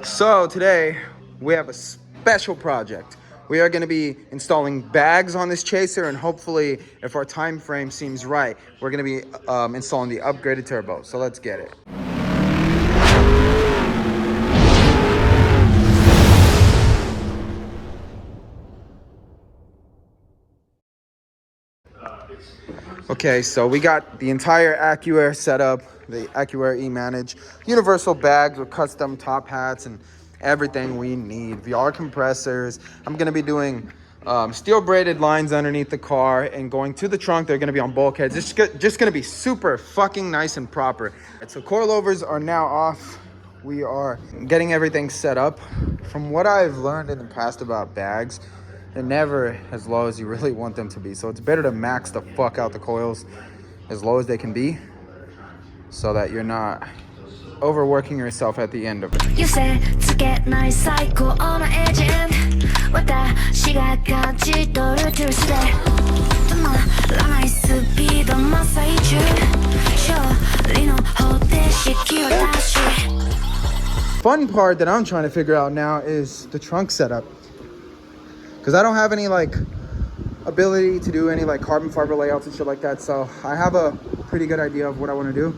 So today we have a special project. We are going to be installing bags on this chaser, and hopefully, if our time frame seems right, we're going to be installing the upgraded turbo. So let's get it. Okay, so we got the entire Accuair setup, the Accuair E-Manage, universal bags with custom top hats and everything we need. VR compressors. I'm going to be doing steel braided lines underneath the car, and going to the trunk, they're going to be on bulkheads. It's just going to be super fucking nice and proper. So coilovers are now off. We are getting everything set up. From what I've learned in the past about bags, they're never as low as you really want them to be. So it's better to max the fuck out the coils as low as they can be, so that you're not overworking yourself at the end of it. You said to get nice cycle on the edge and what that she got Fun part that I'm trying to figure out now is the trunk setup, because I don't have any like ability to do any like carbon fiber layouts and shit like that. So I have a pretty good idea of what I want to do.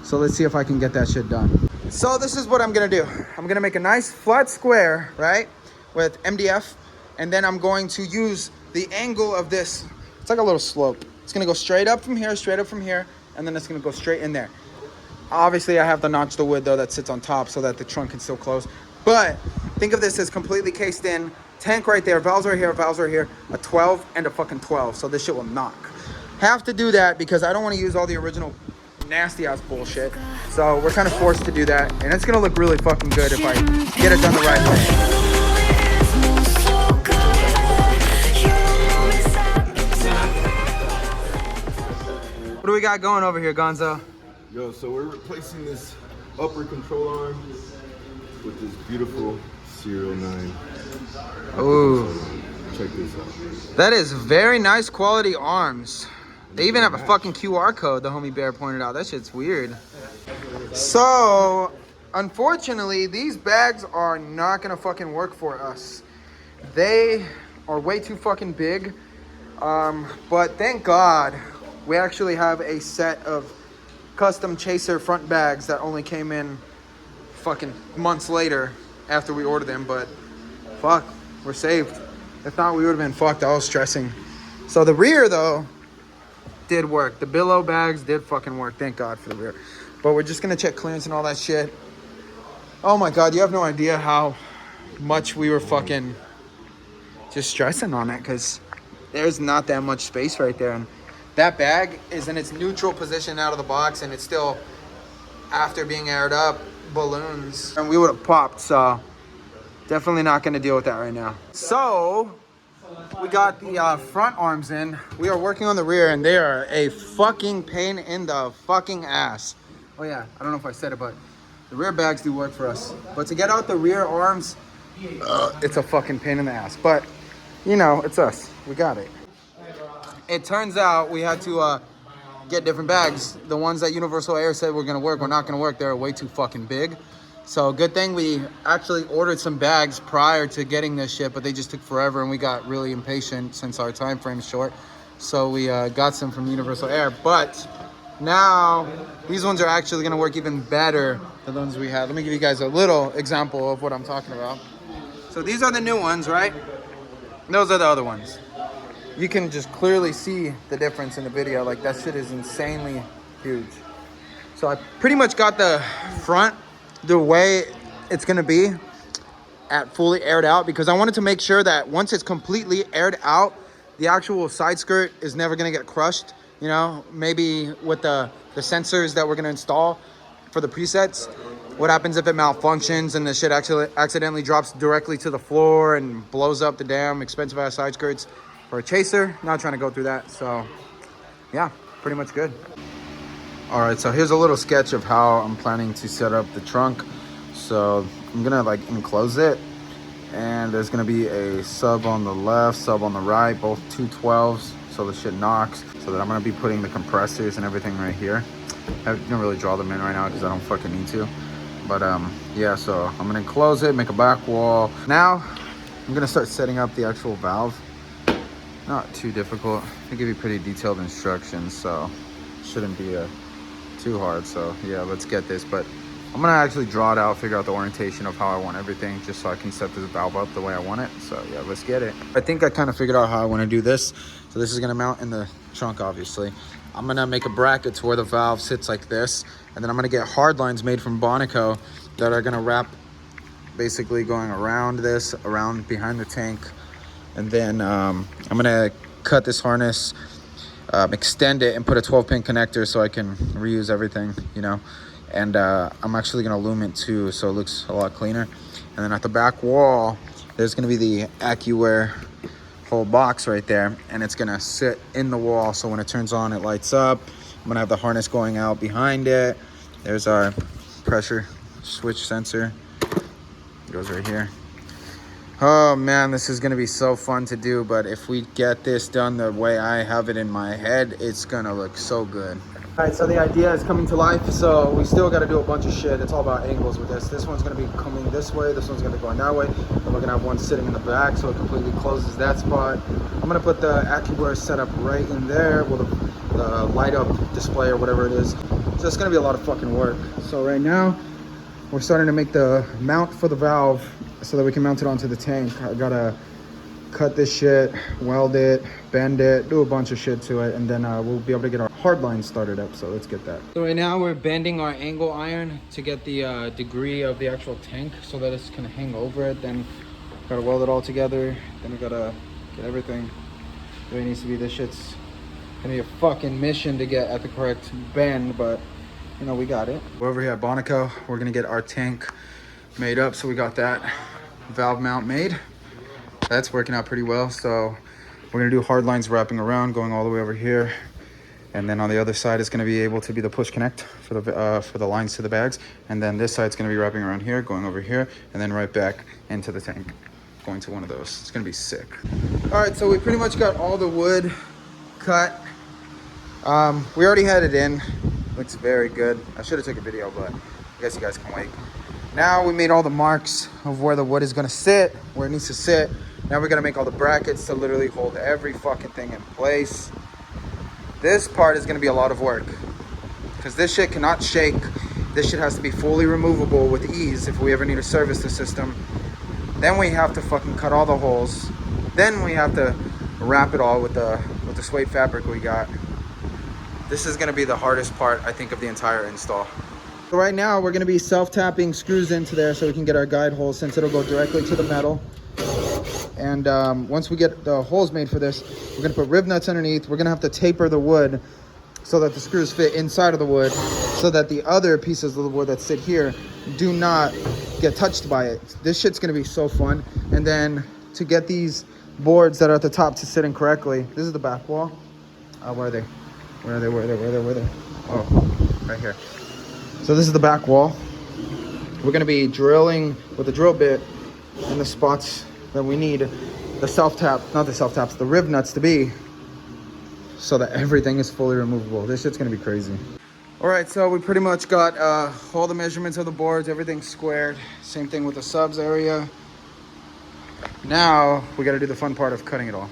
So let's see if I can get that shit done. So this is what I'm gonna do. I'm gonna make a nice flat square, right, with MDF, and then I'm going to use the angle of this. It's like a little slope. It's gonna go straight up from here, and then it's gonna go straight in there. Obviously I have to notch the wood though that sits on top so that the trunk can still close. But think of this as completely cased in. Tank right there, valves right here, a 12 and a fucking 12. So this shit will knock. Have to do that because I don't want to use all the original nasty ass bullshit. So we're kind of forced to do that. And it's going to look really fucking good if I get it done the right way. What do we got going over here, Gonzo? Yo, so we're replacing this upper control arm with this beautiful Serial 9. Ooh. Check this out. That is very nice quality arms. They even have a fucking QR code, the homie Bear pointed out. That shit's weird. So, unfortunately, these bags are not gonna fucking work for us. They are way too fucking big. But thank God we actually have a set of custom chaser front bags that only came in fucking months later after we ordered them. But fuck, we're saved. If not, we would have been fucked. I was stressing. So the rear though did work. The billow bags did fucking work. Thank God for the rear. But we're just gonna check clearance and all that shit. Oh my God, you have no idea how much we were fucking just stressing on it, because there's not that much space right there. And that bag is in its neutral position out of the box, and it's still, after being aired up, balloons, and we would have popped. So definitely not going to deal with that right now. So we got the front arms in. We are working on the rear, and they are a fucking pain in the fucking ass. Oh yeah, I don't know if I said it, but the rear bags do work for us. But to get out the rear arms, it's a fucking pain in the ass. But you know, it's us. We got it. It turns out we had to get different bags. The ones that Universal Air said were gonna work were not gonna work. They're way too fucking big. So good thing we actually ordered some bags prior to getting this shit, but they just took forever, and we got really impatient since our time frame is short. So we got some from Universal Air. But now these ones are actually gonna work even better than the ones we had. Let me give you guys a little example of what I'm talking about. So these are the new ones, right? Those are the other ones. You can just clearly see the difference in the video. Like, that shit is insanely huge. So I pretty much got the front the way it's gonna be at fully aired out, because I wanted to make sure that once it's completely aired out, the actual side skirt is never gonna get crushed. You know, maybe with the sensors that we're gonna install for the presets, what happens if it malfunctions and the shit actually accidentally drops directly to the floor and blows up the damn expensive ass side skirts for a chaser? Not trying to go through that. So yeah, pretty much good. All right, so here's a little sketch of how I'm planning to set up the trunk. So I'm gonna like enclose it, and there's gonna be a sub on the left, sub on the right, both 212s, so the shit knocks. So that I'm gonna be putting the compressors and everything right here. I don't really draw them in right now because I don't fucking need to. But yeah, so I'm gonna close it, make a back wall. Now I'm gonna start setting up the actual valve. Not too difficult. They give you pretty detailed instructions, so shouldn't be too hard. So yeah, let's get this. But I'm gonna actually draw it out, figure out the orientation of how I want everything, just so I can set this valve up the way I want it. So yeah, let's get it. I think I kind of figured out how I want to do this. So this is gonna mount in the trunk, obviously. I'm gonna make a bracket to where the valve sits like this, and then I'm gonna get hard lines made from Bonico that are gonna wrap basically going around this, around behind the tank. And then I'm gonna cut this harness, extend it, and put a 12-pin connector so I can reuse everything, you know. And I'm actually gonna loom it too, so it looks a lot cleaner. And then at the back wall, there's gonna be the Accuair whole box right there, and it's gonna sit in the wall, so when it turns on, it lights up. I'm gonna have the harness going out behind it. There's our pressure switch sensor. It goes right here. Oh man, this is gonna be so fun to do, but if we get this done the way I have it in my head, it's gonna look so good. All right, so the idea is coming to life, so we still gotta do a bunch of shit. It's all about angles with this. This one's gonna be coming this way, this one's gonna be going that way, and we're gonna have one sitting in the back, so it completely closes that spot. I'm gonna put the Accuair setup right in there with the light up display or whatever it is. So it's gonna be a lot of fucking work. So right now, we're starting to make the mount for the valve so that we can mount it onto the tank. I gotta cut this shit, weld it, bend it, do a bunch of shit to it, and then we'll be able to get our hard line started up. So let's get that. So right now we're bending our angle iron to get the degree of the actual tank so that it's gonna hang over it. Then gotta weld it all together. Then we gotta get everything the way it needs to be. This shit's gonna be a fucking mission to get at the correct bend, but you know, we got it. We're over here at Bonico. We're gonna get our tank made up. So we got that valve mount made. That's working out pretty well. So we're gonna do hard lines wrapping around, going all the way over here. And then on the other side is gonna be able to be the push connect for the lines to the bags. And then this side's gonna be wrapping around here, going over here, and then right back into the tank, going to one of those. It's gonna be sick. All right, so we pretty much got all the wood cut. We already had it in. Looks very good. I should have took a video, but I guess you guys can wait. Now we made all the marks of where the wood is gonna sit, where it needs to sit. Now we're gonna make all the brackets to literally hold every fucking thing in place. This part is gonna be a lot of work because this shit cannot shake. This shit has to be fully removable with ease if we ever need to service the system. Then we have to fucking cut all the holes. Then we have to wrap it all with the suede fabric we got. This is gonna be the hardest part, I think, of the entire install. So right now we're gonna be self-tapping screws into there so we can get our guide holes, since it'll go directly to the metal. And once we get the holes made for this, we're gonna put rib nuts underneath. We're gonna have to taper the wood so that the screws fit inside of the wood, so that the other pieces of the wood that sit here do not get touched by it. This shit's gonna be so fun. And then to get these boards that are at the top to sit in correctly, this is the back wall. Where are they? Where are they? Oh, right here. So this is the back wall. We're gonna be drilling with a drill bit in the spots that we need the rib nuts to be, so that everything is fully removable. This shit's gonna be crazy. All right, so we pretty much got all the measurements of the boards, everything's squared. Same thing with the subs area. Now we gotta do the fun part of cutting it all.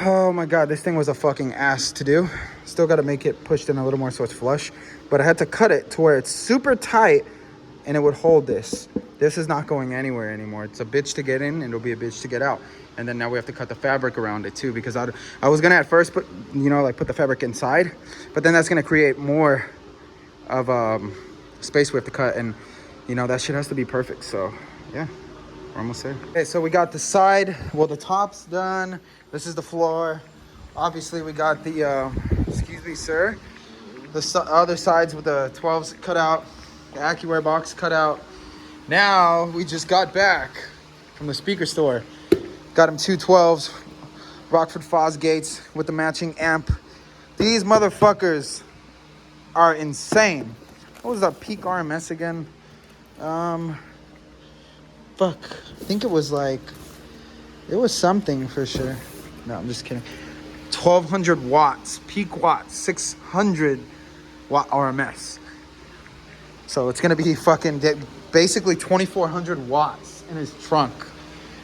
Oh my God, this thing was a fucking ass to do. Still got to make it pushed in a little more so it's flush. But I had to cut it to where it's super tight and it would hold this. This is not going anywhere anymore. It's a bitch to get in and it'll be a bitch to get out. And then now we have to cut the fabric around it too, because I was gonna at first put the fabric inside, but then that's gonna create more of space we have to cut, and that shit has to be perfect. So yeah, we're almost there. Okay, so we got the side, the top's done. This is the floor. Obviously we got the excuse me sir, the other sides with the 12s cut out, the Accuair box cut out. Now we just got back from the speaker store. Got him two 12s, Rockford Fosgates with the matching amp. These motherfuckers are insane. What was that peak RMS again? Fuck, I think it was like It was something for sure. No, I'm just kidding. 1200 watts, peak watts, 600 watt RMS. So it's gonna be fucking basically 2400 watts in his trunk.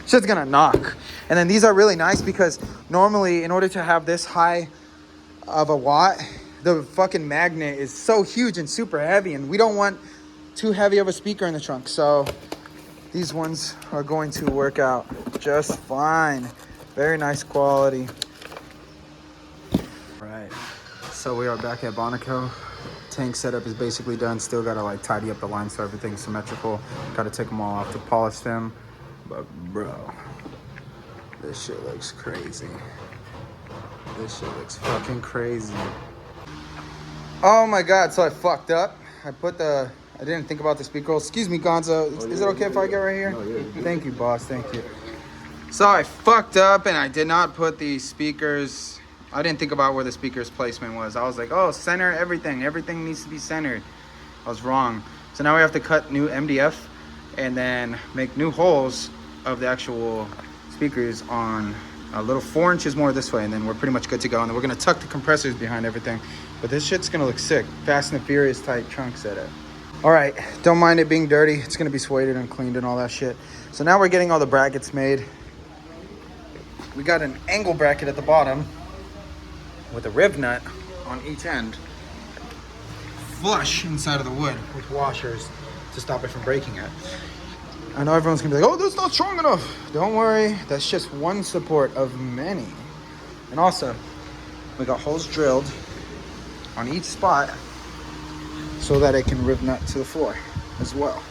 Shit's gonna knock. And then these are really nice because normally in order to have this high of a watt, the fucking magnet is so huge and super heavy, and we don't want too heavy of a speaker in the trunk. So these ones are going to work out just fine. Very nice quality. Right, so we are back at Bonneville. Tank setup is basically done. Still gotta like tidy up the lines so everything's symmetrical. Gotta take them all off to polish them. But bro, this shit looks crazy. This shit looks fucking crazy. Oh my God, so I fucked up. I didn't think about the speaker. Excuse me, Gonzo. Is it okay if I get right here? Yeah. Thank you, boss. Thank you. So I fucked up and I did not put the speakers. I didn't think about where the speaker's placement was. I was like, oh, center everything. Everything needs to be centered. I was wrong. So now we have to cut new MDF and then make new holes of the actual speakers on a little 4 inches more this way, and then we're pretty much good to go. And then we're gonna tuck the compressors behind everything. But this shit's gonna look sick. Fast and the Furious type trunk setup. All right, don't mind it being dirty. It's gonna be sueded and cleaned and all that shit. So now we're getting all the brackets made. We got an angle bracket at the bottom with a rib nut on each end, flush inside of the wood with washers to stop it from breaking it. I know everyone's gonna be like, oh, that's not strong enough. Don't worry, that's just one support of many. And also, we got holes drilled on each spot so that it can rib nut to the floor as well.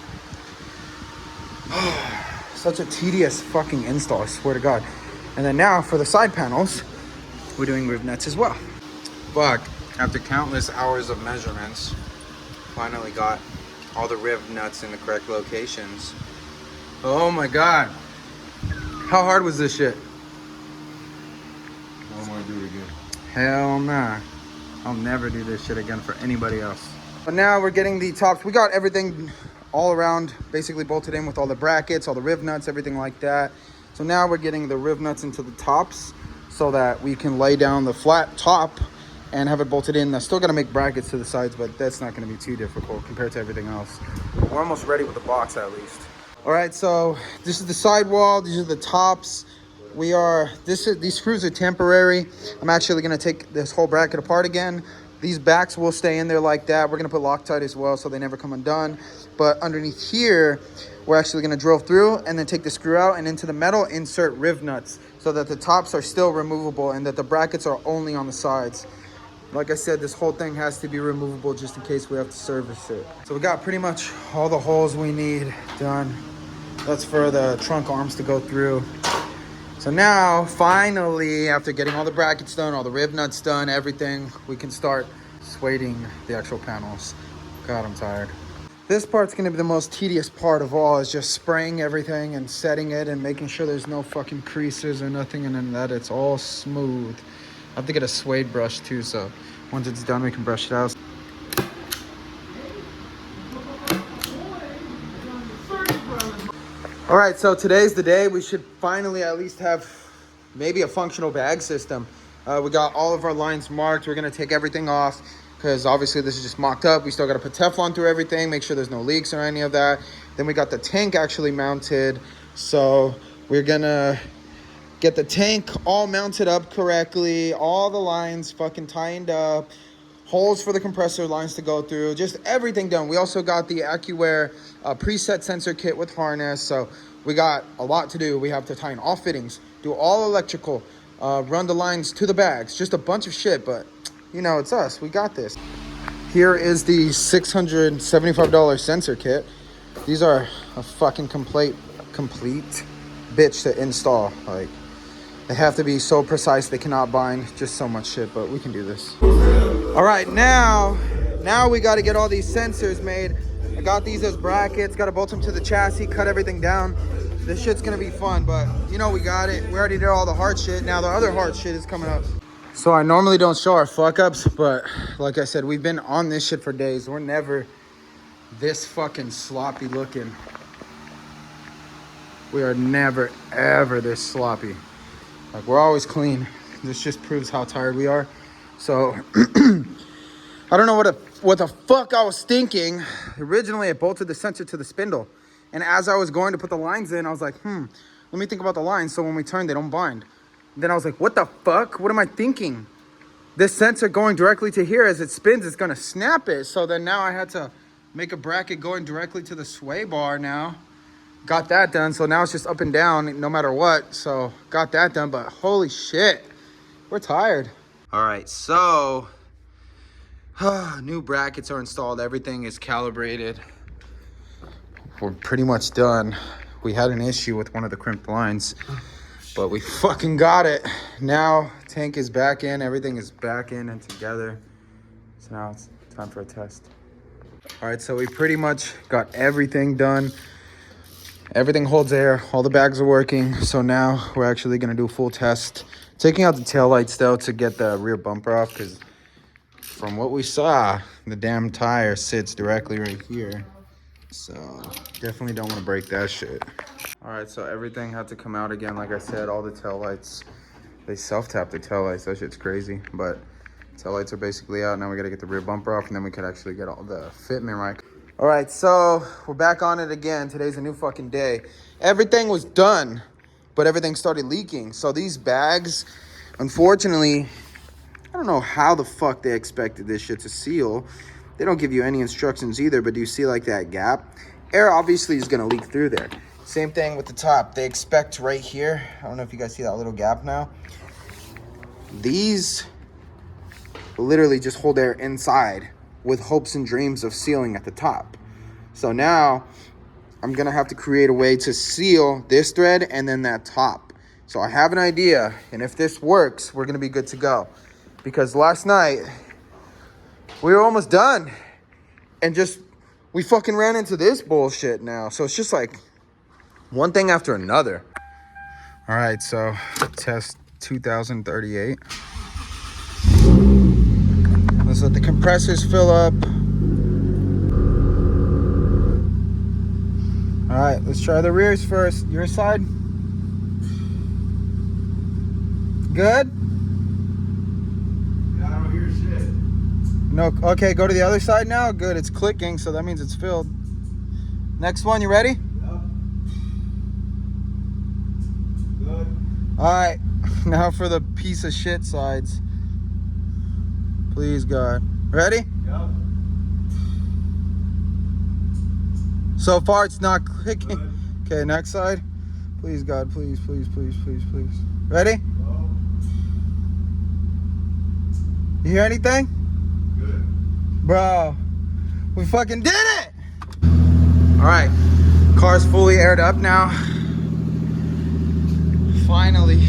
Such a tedious fucking install, I swear to God. And then now for the side panels, we're doing rib nuts as well. But after countless hours of measurements, finally got all the rib nuts in the correct locations. Oh my God. How hard was this shit? I don't want to do it again. Hell nah. I'll never do this shit again for anybody else. But now we're getting the tops. We got everything all around basically bolted in with all the brackets, all the rib nuts, everything like that. So now we're getting the rib nuts into the tops so that we can lay down the flat top and have it bolted in. I still got to make brackets to the sides, but that's not going to be too difficult compared to everything else. We're almost ready with the box at least. All right, so this is the sidewall. These are the tops. These screws are temporary. I'm actually going to take this whole bracket apart again. These backs will stay in there like that. We're going to put Loctite as well so they never come undone. But underneath here, we're actually going to drill through and then take the screw out, and into the metal insert rib nuts so that the tops are still removable and that the brackets are only on the sides. Like I said, this whole thing has to be removable just in case we have to service it. So we got pretty much all the holes we need done. That's for the trunk arms to go through. So now, finally, after getting all the brackets done, all the rib nuts done, everything, we can start sueding the actual panels. God, I'm tired. This part's gonna be the most tedious part of all, is just spraying everything and setting it and making sure there's no fucking creases or nothing, and then that it's all smooth. I have to get a suede brush too, so once it's done, we can brush it out. All right, so today's the day. We should finally at least have maybe a functional bag system. We got all of our lines marked. We're gonna take everything off because obviously this is just mocked up. We still gotta put Teflon through everything, make sure there's no leaks or any of that. Then we got the tank actually mounted. So we're gonna get the tank all mounted up correctly, all the lines fucking tightened up, holes for the compressor lines to go through, just everything done. We also got the Accuair preset sensor kit with harness, so we got a lot to do. We have to tighten all fittings, do all electrical, run the lines to the bags, just a bunch of shit, but you know, it's us, we got this. Here is the $675 sensor kit. These are a fucking complete bitch to install. Like, they have to be so precise, they cannot bind, just so much shit, but we can do this. All right, now we got to get all these sensors made. I got these as brackets, got to bolt them to the chassis, cut everything down. This shit's gonna be fun, but you know, we got it. We already did all the hard shit. Now the other hard shit is coming up. So I normally don't show our fuck ups, but like I said, we've been on this shit for days. We're never this fucking sloppy looking. We are never, ever this sloppy. Like, we're always clean. This just proves how tired we are. So, I don't know what the fuck I was thinking. Originally, I bolted the sensor to the spindle. And as I was going to put the lines in, I was like, let me think about the lines so when we turn, they don't bind. Then I was like, what the fuck? What am I thinking? This sensor going directly to here, as it spins, it's gonna snap it. So then now I had to make a bracket going directly to the sway bar now. Got that done. So now it's just up and down no matter what. So got that done, but holy shit, we're tired. All right, so new brackets are installed. Everything is calibrated. We're pretty much done. We had an issue with one of the crimped lines, but we fucking got it. Now tank is back in, everything is back in and together. So now it's time for a test. All right, so we pretty much got everything done. Everything holds air, all the bags are working. So now we're actually gonna do a full test. Taking out the taillights though to get the rear bumper off, because from what we saw, the damn tire sits directly right here. So definitely don't want to break that shit. All right, so everything had to come out again. Like I said, all the tail lights, they self-tap the tail lights. That shit's crazy, but tail lights are basically out. Now we got to get the rear bumper off, and then we could actually get all the fitment right. All right, so we're back on it again. Today's a new fucking day. Everything was done, but everything started leaking. So these bags, unfortunately, I don't know how the fuck they expected this shit to seal. They don't give you any instructions either, but do you see like that gap? Air obviously is gonna leak through there. Same thing with the top. They expect right here, I don't know if you guys see that little gap now. These literally just hold air inside with hopes and dreams of sealing at the top. So now I'm gonna have to create a way to seal this thread and then that top. So I have an idea, and if this works, we're gonna be good to go. Because last night, we were almost done, and we fucking ran into this bullshit now. So it's just like one thing after another. All right, so test 2038. Let's let the compressors fill up. All right, let's try the rears first. Your side. Good? No, okay, go to the other side now. Good, it's clicking, so that means it's filled. Next one, you ready? Yep. Good. All right, now for the piece of shit sides. Please, God. Ready? Yep. So far, it's not clicking. Good. Okay, next side. Please, God, please, please, please, please, please. Ready? Go. You hear anything? Good. Bro, we fucking did it! All right, car's fully aired up now. Finally.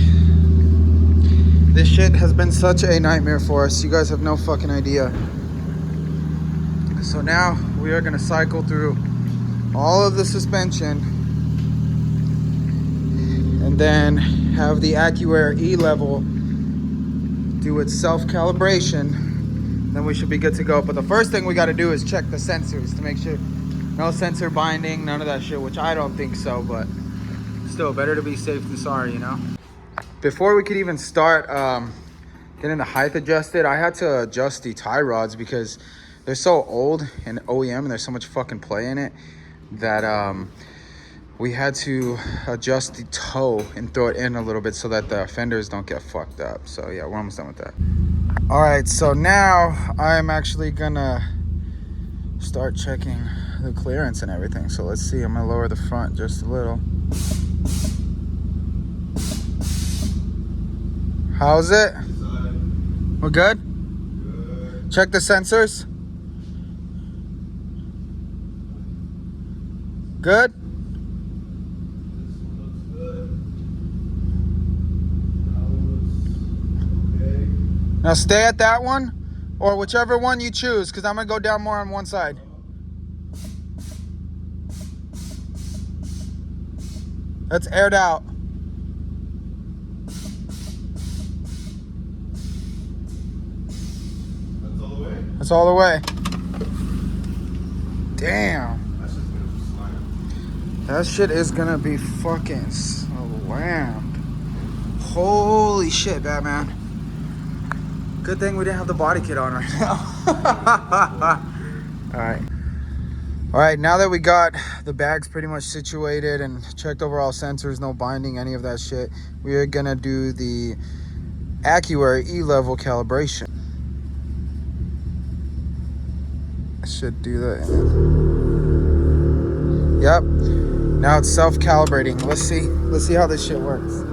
This shit has been such a nightmare for us. You guys have no fucking idea. So now we are gonna cycle through all of the suspension and then have the Accuair E-level do its self-calibration. Then we should be good to go. But the first thing we gotta do is check the sensors to make sure no sensor binding, none of that shit, which I don't think so, but still better to be safe than sorry, you know? Before we could even start getting the height adjusted, I had to adjust the tie rods because they're so old and OEM and there's so much fucking play in it that we had to adjust the toe and throw it in a little bit so that the fenders don't get fucked up. So yeah, we're almost done with that. All right, so now I'm actually gonna start checking the clearance and everything. So let's see, I'm gonna lower the front just a little. How's it? We're good? Good. Check the sensors. Good? Now stay at that one, or whichever one you choose, because I'm gonna go down more on one side. That's aired out. That's all the way? That's all the way. Damn. That's just gonna slam. That shit is gonna be fucking slammed. Holy shit, Batman. Good thing we didn't have the body kit on right now. Alright. Alright, now that we got the bags pretty much situated and checked over all sensors, no binding, any of that shit, we are gonna do the Accuair E-level calibration. I should do that. Yep. Now it's self-calibrating. Let's see how this shit works.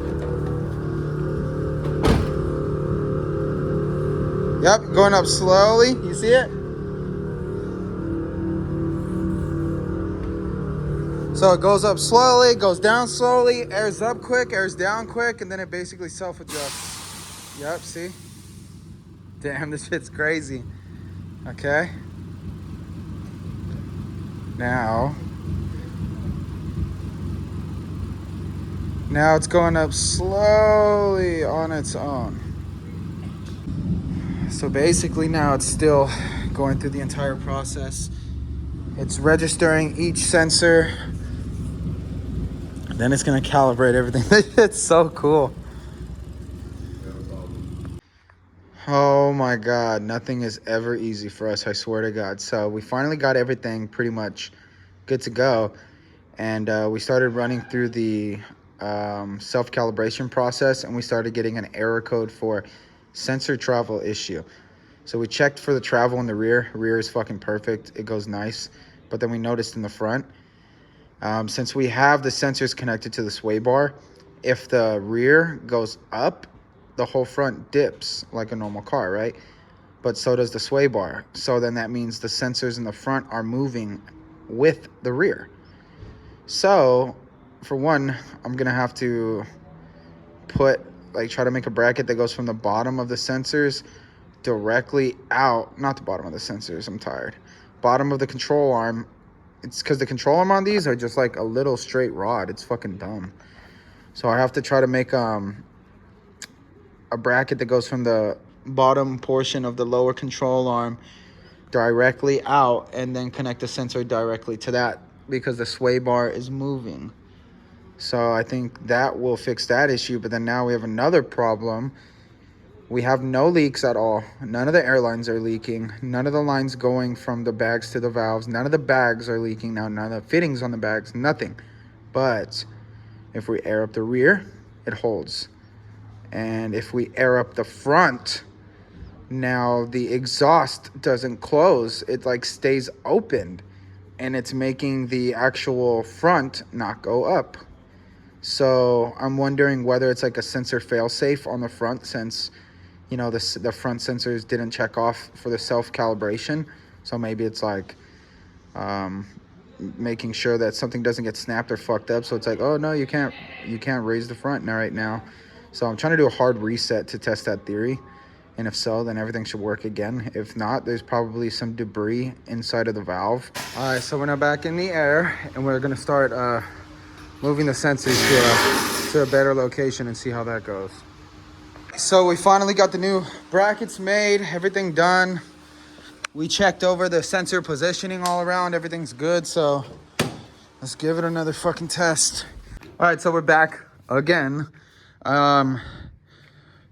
Yep, going up slowly. You see it? So it goes up slowly, goes down slowly, airs up quick, airs down quick, and then it basically self-adjusts. Yep, see? Damn, this shit's crazy. Okay. Now it's going up slowly on its own. So basically now it's still going through the entire process. It's registering each sensor. Then it's gonna calibrate everything. It's so cool. Oh my God, nothing is ever easy for us, I swear to God. So we finally got everything pretty much good to go. And we started running through the self-calibration process, and we started getting an error code for sensor travel issue. So we checked for the travel in the rear. Rear is fucking perfect. It goes nice. But then we noticed in the front, since we have the sensors connected to the sway bar, if the rear goes up, the whole front dips like a normal car, right? But so does the sway bar. So then that means the sensors in the front are moving with the rear. So for one, I'm gonna have to try to make a bracket that goes from the bottom of the sensors directly out, not the bottom of the sensors, I'm tired. Bottom of the control arm. It's because the control arm on these are just like a little straight rod. It's fucking dumb. So I have to try to make a bracket that goes from the bottom portion of the lower control arm directly out and then connect the sensor directly to that because the sway bar is moving. So I think that will fix that issue. But then now we have another problem. We have no leaks at all. None of the airlines are leaking. None of the lines going from the bags to the valves. None of the bags are leaking now. None of the fittings on the bags. Nothing. But if we air up the rear, it holds. And if we air up the front, now the exhaust doesn't close. It like stays opened. And it's making the actual front not go up. So I'm wondering whether it's like a sensor fail-safe on the front, since, you know, the front sensors didn't check off for the self-calibration. So maybe it's like making sure that something doesn't get snapped or fucked up. So it's like, oh no, you can't raise the front now right now. So I'm trying to do a hard reset to test that theory. And if so, then everything should work again. If not, there's probably some debris inside of the valve. All right, so we're now back in the air, and we're gonna start moving the sensors to a better location and see how that goes. So we finally got the new brackets made, everything done. We checked over the sensor positioning all around, everything's good. So let's give it another fucking test. All right, so we're back again.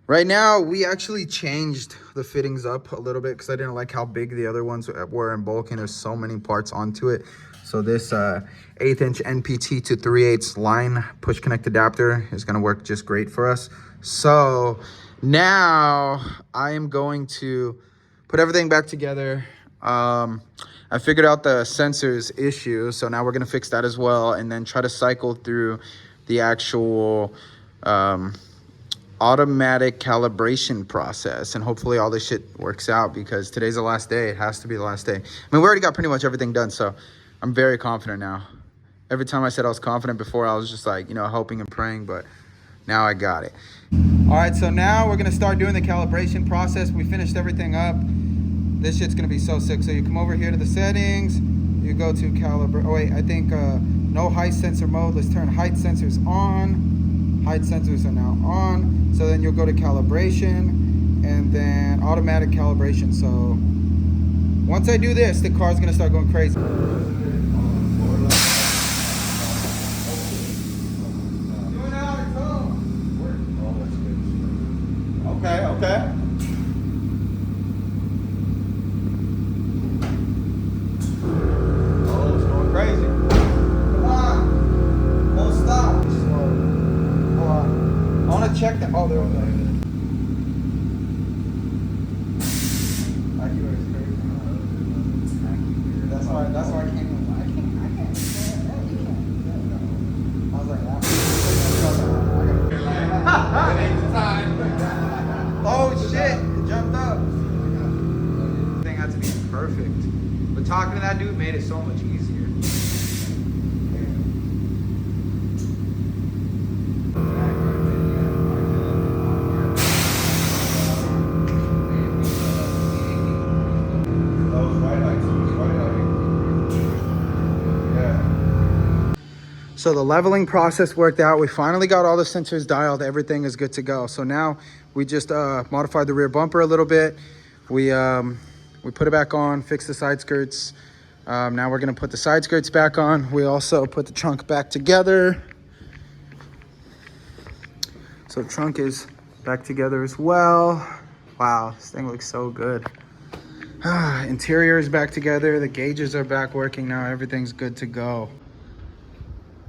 Right now, we actually changed the fittings up a little bit because I didn't like how big the other ones were in bulk, and there's so many parts onto it. So this 1/8" NPT to 3/8 line push connect adapter is gonna work just great for us. So now I am going to put everything back together. I figured out the sensors issue, so now we're gonna fix that as well, and then try to cycle through the actual automatic calibration process, and hopefully all this shit works out, because today's the last day. It has to be the last day. I mean, we already got pretty much everything done, so I'm very confident now. Every time I said I was confident before, I was just like, you know, hoping and praying, but now I got it. All right, so now we're gonna start doing the calibration process. We finished everything up. This shit's gonna be so sick. So you come over here to the settings, you go to calibrate. Oh wait, I think no height sensor mode. Let's turn height sensors on. Height sensors are now on. So then you'll go to calibration and then automatic calibration. So once I do this, the car's gonna start going crazy. Okay, okay. Oh, it's going crazy. Come on. Don't stop. Slow. Hold on. I want to check them. Oh, they're over there. Accuair is crazy. That's why I came. I can't. You can't. I was like, oh shit! It jumped up. Thing had to be perfect. But talking to that dude made it so much easier. So the leveling process worked out. We finally got all the sensors dialed. Everything is good to go. So now we just modified the rear bumper a little bit. We put it back on, fixed the side skirts. Now we're gonna put the side skirts back on. We also put the trunk back together. So the trunk is back together as well. Wow, this thing looks so good. Interior is back together. The gauges are back working now. Everything's good to go.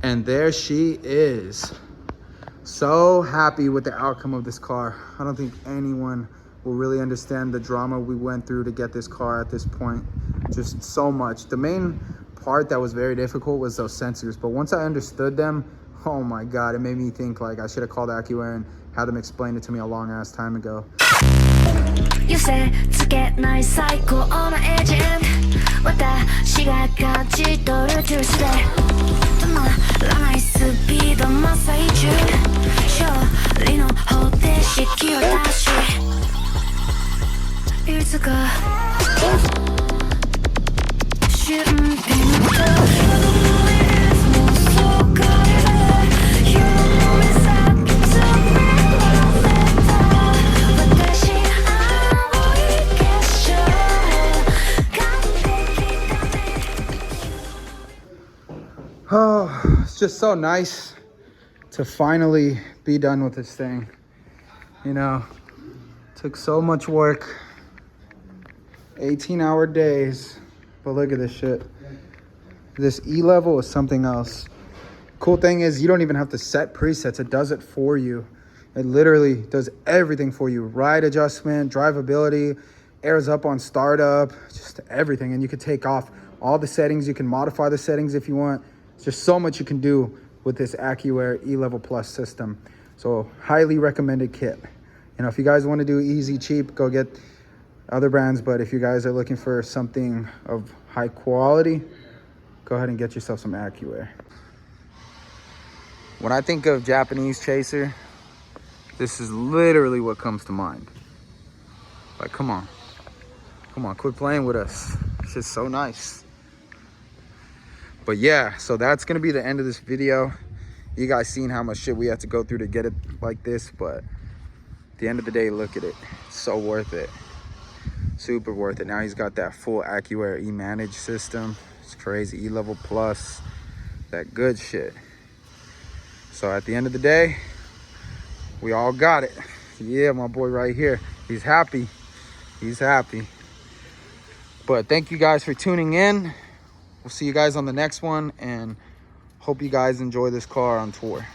And there she is. So happy with the outcome of this car. I don't think anyone will really understand the drama we went through to get this car at this point. Just so much. The main part that was very difficult was those sensors. But once I understood them, oh my God, it made me think like I should have called Accuair and had them explain it to me a long ass time ago. You said to get nice cycle on an agent. What the she got to do today. 라나의 스피드 마사이 줄 쇼리노 호텔 시키어 다시 일수가 Oh, it's just so nice to finally be done with this thing. You know, took so much work, 18-hour days, but look at this shit. This E-level is something else. Cool thing is you don't even have to set presets. It does it for you. It literally does everything for you. Ride adjustment, drivability, airs up on startup, just everything. And you can take off all the settings. You can modify the settings if you want. There's just so much you can do with this Accuair E-Level Plus system. So highly recommended kit. You know, if you guys want to do easy, cheap, go get other brands. But if you guys are looking for something of high quality, go ahead and get yourself some Accuair. When I think of Japanese chaser, this is literally what comes to mind. Like, come on, quit playing with us. It's just so nice. But yeah, so that's gonna be the end of this video. You guys seen how much shit we had to go through to get it like this, but at the end of the day, look at it. It's so worth it. Super worth it. Now he's got that full Accuair E-Manage system. It's crazy. E-Level Plus, that good shit. So at the end of the day, we all got it. Yeah, my boy right here. He's happy. He's happy. But thank you guys for tuning in. We'll see you guys on the next one, and hope you guys enjoy this car on tour.